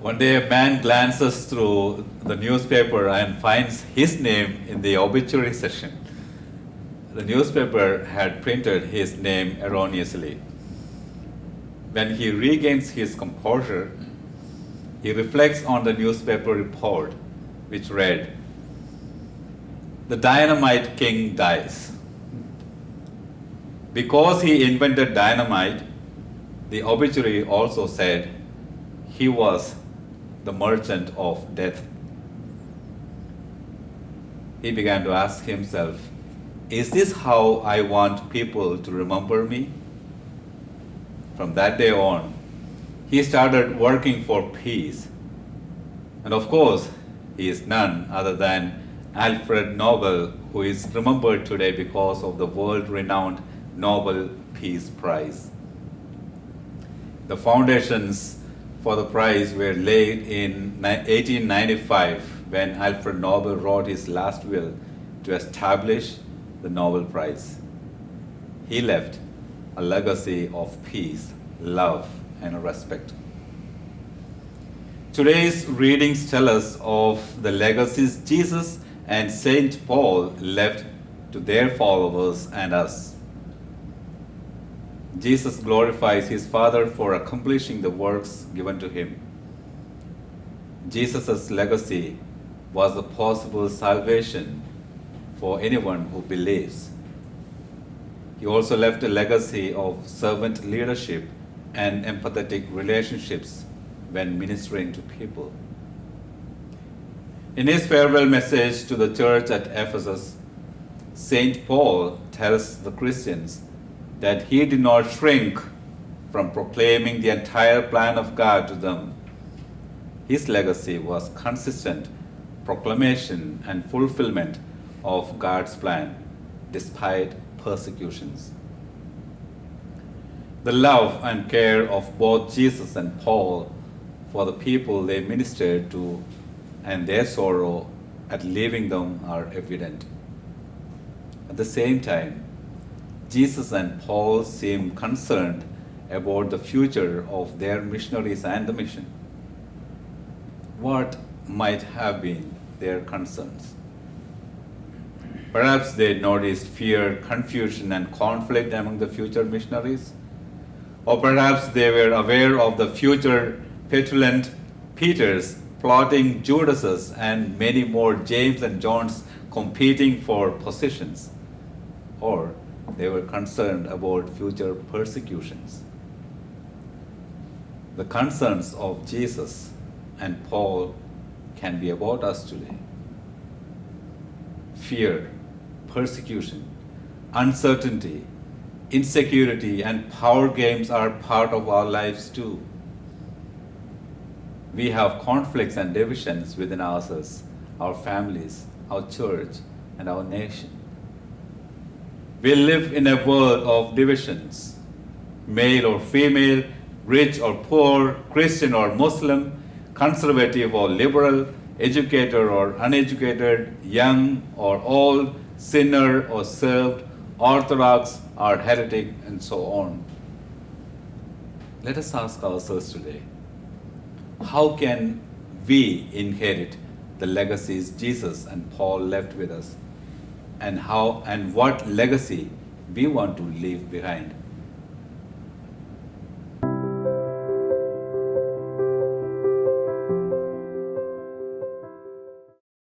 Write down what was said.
One day a man glances through the newspaper and finds his name in the obituary section. The newspaper had printed his name erroneously. When he regains his composure, he reflects on the newspaper report, which read, "The dynamite king dies." Because he invented dynamite, the obituary also said he was the merchant of death. He began to ask himself, is this how I want people to remember me? From that day on, he started working for peace. And of course, he is none other than Alfred Nobel, who is remembered today because of the world-renowned Nobel Peace Prize. The foundations for the prize were laid in 1895 when Alfred Nobel wrote his last will to establish the Nobel Prize. He left a legacy of peace, love, and respect. Today's readings tell us of the legacies Jesus and Saint Paul left to their followers and us. Jesus glorifies his Father for accomplishing the works given to him. Jesus' legacy was the possible salvation for anyone who believes. He also left a legacy of servant leadership and empathetic relationships when ministering to people. In his farewell message to the church at Ephesus, Saint Paul tells the Christians that he did not shrink from proclaiming the entire plan of God to them. His legacy was consistent proclamation and fulfillment of God's plan despite persecutions. The love and care of both Jesus and Paul for the people they ministered to and their sorrow at leaving them are evident. At the same time, Jesus and Paul seem concerned about the future of their missionaries and the mission. What might have been their concerns? Perhaps they noticed fear, confusion, and conflict among the future missionaries. Or perhaps they were aware of the future petulant Peters, plotting Judases, and many more James and Johns competing for positions. Or they were concerned about future persecutions. The concerns of Jesus and Paul can be about us today. Fear, persecution, uncertainty, insecurity, and power games are part of our lives too. We have conflicts and divisions within ourselves, our families, our church, and our nation. We live in a world of divisions, male or female, rich or poor, Christian or Muslim, conservative or liberal, educated or uneducated, young or old, sinner or served, orthodox or heretic, and so on. Let us ask ourselves today, how can we inherit the legacies Jesus and Paul left with us, and what legacy we want to leave behind